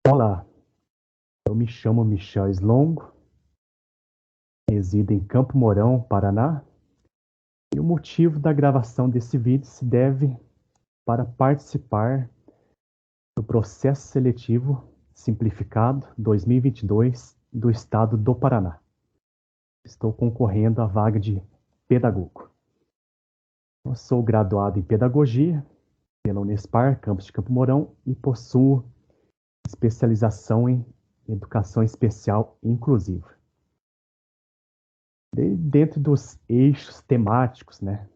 Olá, eu me chamo Michel Slongo, resido em Campo Mourão, Paraná, e o motivo da gravação desse vídeo se deve para participar do processo seletivo simplificado 2022 do estado do Paraná. Estou concorrendo à vaga de pedagogo. Eu sou graduado em pedagogia pela Unespar, campus de Campo Mourão, e possuo especialização em educação especial inclusiva. Dentro dos eixos temáticos, né,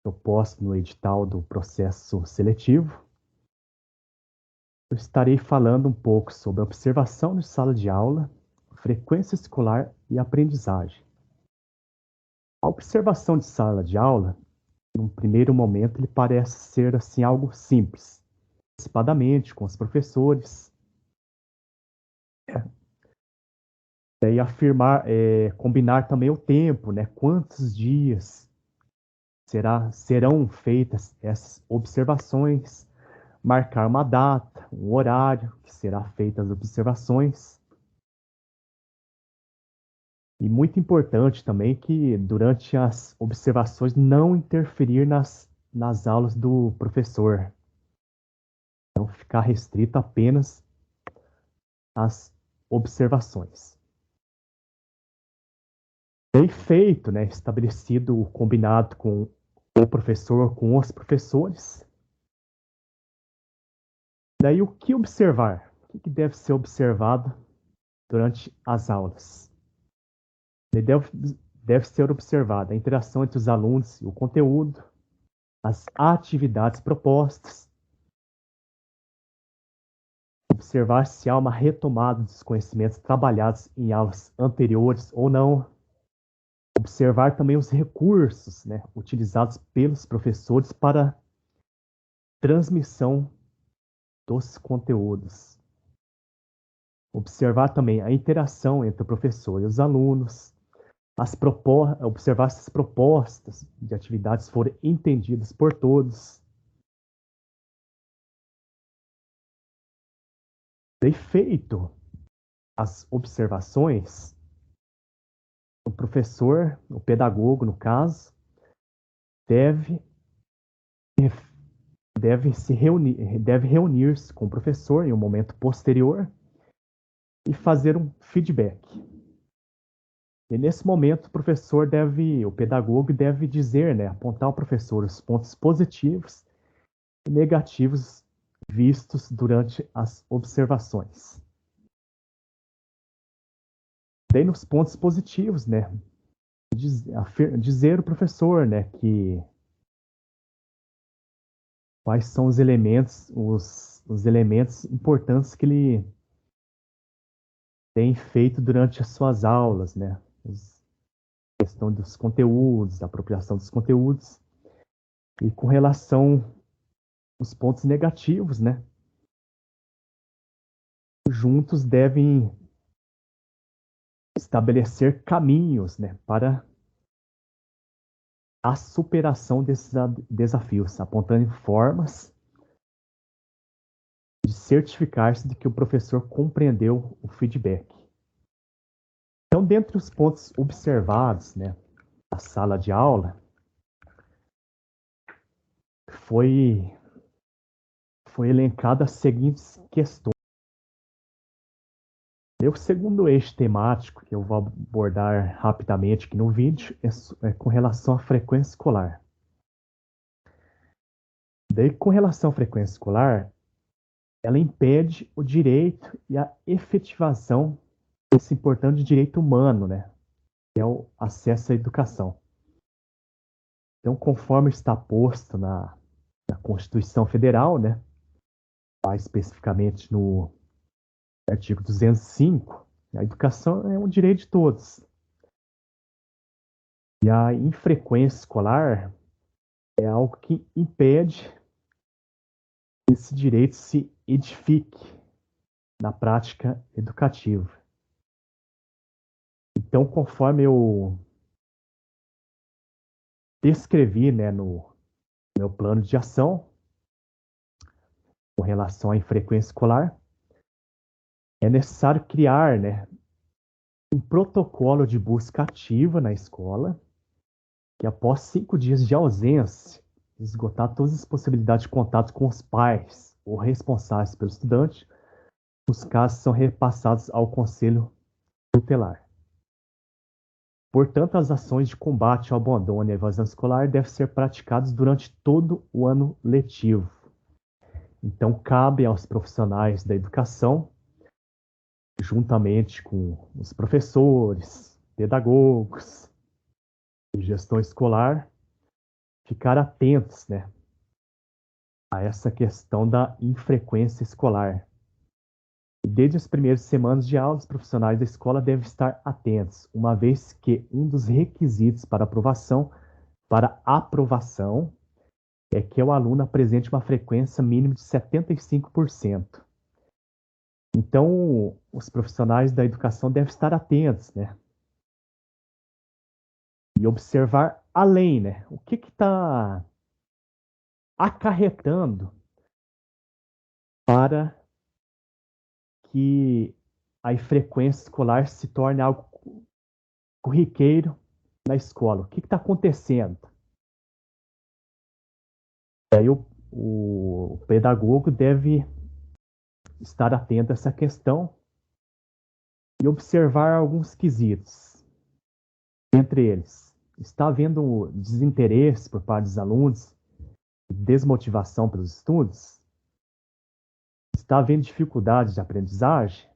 proposto no edital do processo seletivo, eu estarei falando um pouco sobre a observação de sala de aula, frequência escolar e aprendizagem. A observação de sala de aula, num primeiro momento, ele parece ser assim algo simples, antecipadamente com os professores. Daí afirmar, combinar também o tempo, né? Quantos dias serão feitas essas observações, marcar uma data, um horário que será feitas as observações. E muito importante também que durante as observações não interferir nas aulas do professor. Não ficar restrito apenas às observações. Bem feito, né? Estabelecido o combinado com o professor, com os professores. Daí o que observar? O que deve ser observado durante as aulas? Deve ser observada a interação entre os alunos e o conteúdo, as atividades propostas, observar se há uma retomada dos conhecimentos trabalhados em aulas anteriores ou não, observar também os recursos, né, utilizados pelos professores para transmissão dos conteúdos. Observar também a interação entre o professor e os alunos, observar se as propostas de atividades forem entendidas por todos. Bem feito as observações, o professor, o pedagogo, no caso, deve, deve reunir-se com o professor em um momento posterior e fazer um feedback. E nesse momento, o pedagogo deve dizer, né, apontar ao professor os pontos positivos e negativos vistos durante as observações. Daí nos pontos positivos, né, dizer ao professor, né, que quais são os elementos importantes que ele tem feito durante as suas aulas, né? A questão dos conteúdos, da apropriação dos conteúdos. E com relação aos pontos negativos, né? Juntos devem estabelecer caminhos, né, para a superação desses desafios, apontando formas de certificar-se de que o professor compreendeu o feedback. Então, dentre os pontos observados, né, na sala de aula, foi elencada as seguintes questões. O segundo eixo temático que eu vou abordar rapidamente aqui no vídeo é com relação à frequência escolar. Daí, com relação à frequência escolar, ela impede o direito e a efetivação desse importante direito humano, né? Que é o acesso à educação. Então, conforme está posto na Constituição Federal, né? Mais especificamente no artigo 205, a educação é um direito de todos. E a infrequência escolar é algo que impede que esse direito se edifique na prática educativa. Então, conforme eu descrevi, né, no meu plano de ação com relação à infrequência escolar, É necessário criar, né, um protocolo de busca ativa na escola, que após 5 dias de ausência, esgotar todas as possibilidades de contato com os pais ou responsáveis pelo estudante, os casos são repassados ao conselho tutelar. Portanto, as ações de combate ao abandono e à evasão escolar devem ser praticadas durante todo o ano letivo. Então, cabe aos profissionais da educação, juntamente com os professores, pedagogos e gestão escolar, ficar atentos, né, a essa questão da infrequência escolar. E desde as primeiras semanas de aula, os profissionais da escola devem estar atentos, uma vez que um dos requisitos para aprovação é que o aluno apresente uma frequência mínima de 75%. Então, os profissionais da educação devem estar atentos, né? E observar além, né? O que está acarretando para que a frequência escolar se torne algo corriqueiro na escola. O que está acontecendo? E aí o pedagogo deve estar atento a essa questão e observar alguns quesitos. Entre eles, está havendo desinteresse por parte dos alunos, desmotivação pelos estudos? Está havendo dificuldades de aprendizagem?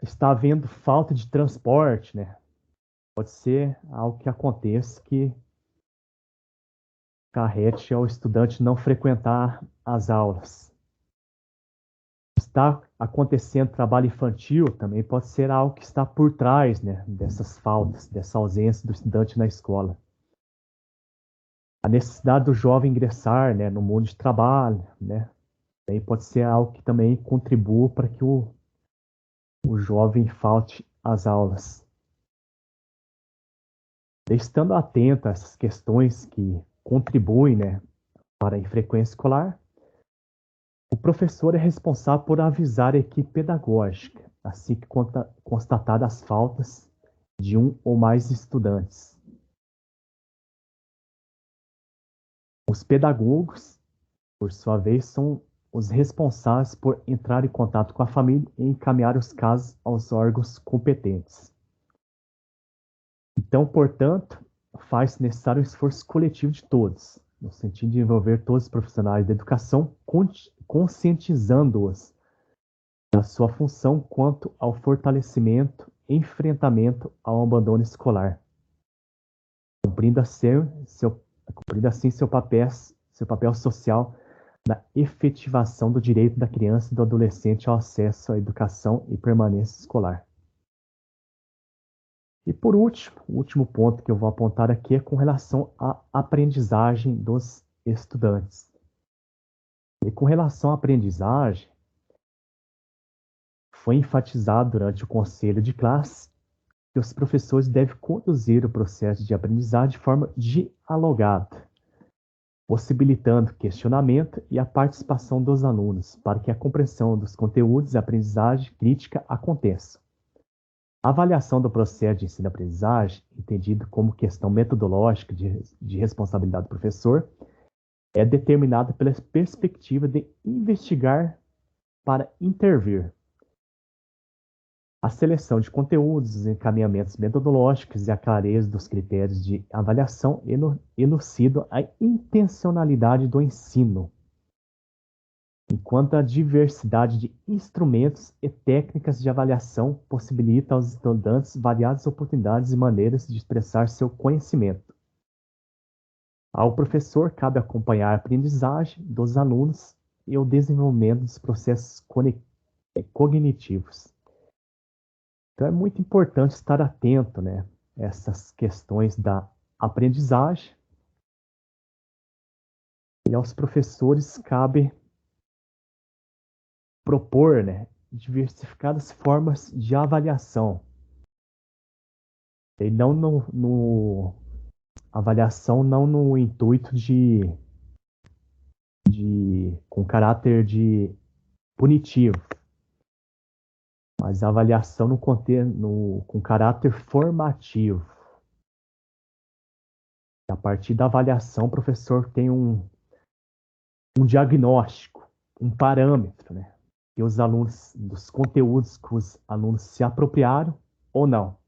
Está havendo falta de transporte, né? Pode ser algo que aconteça que carrete ao estudante não frequentar as aulas. Está acontecendo trabalho infantil, também pode ser algo que está por trás, né, dessas faltas, dessa ausência do estudante na escola. A necessidade do jovem ingressar, né, no mundo de trabalho, né, também pode ser algo que também contribua para que o jovem falte às aulas. Estando atento a essas questões que contribuem, né, para a infrequência escolar, o professor é responsável por avisar a equipe pedagógica, assim que constatadas as faltas de um ou mais estudantes. Os pedagogos, por sua vez, são os responsáveis por entrar em contato com a família e encaminhar os casos aos órgãos competentes. Então, portanto, faz-se necessário um esforço coletivo de todos, no sentido de envolver todos os profissionais da educação, conscientizando-os da sua função quanto ao fortalecimento e enfrentamento ao abandono escolar, cumprindo assim seu papel social na efetivação do direito da criança e do adolescente ao acesso à educação e permanência escolar. E por último, o último ponto que eu vou apontar aqui é com relação à aprendizagem dos estudantes. E com relação à aprendizagem, foi enfatizado durante o conselho de classe que os professores devem conduzir o processo de aprendizagem de forma dialogada, possibilitando questionamento e a participação dos alunos para que a compreensão dos conteúdos e a aprendizagem crítica aconteça. A avaliação do processo de ensino-aprendizagem, entendido como questão metodológica de responsabilidade do professor, é determinada pela perspectiva de investigar para intervir. A seleção de conteúdos, os encaminhamentos metodológicos e a clareza dos critérios de avaliação elucidam a intencionalidade do ensino, enquanto a diversidade de instrumentos e técnicas de avaliação possibilita aos estudantes variadas oportunidades e maneiras de expressar seu conhecimento. Ao professor cabe acompanhar a aprendizagem dos alunos e o desenvolvimento dos processos cognitivos. Então é muito importante estar atento, né, a essas questões da aprendizagem. E aos professores cabe propor, né, diversificadas formas de avaliação. E não no avaliação não no intuito com caráter de punitivo, mas a avaliação com caráter formativo. A partir da avaliação, o professor tem um diagnóstico, um parâmetro, né? E os alunos, dos conteúdos que os alunos se apropriaram ou não.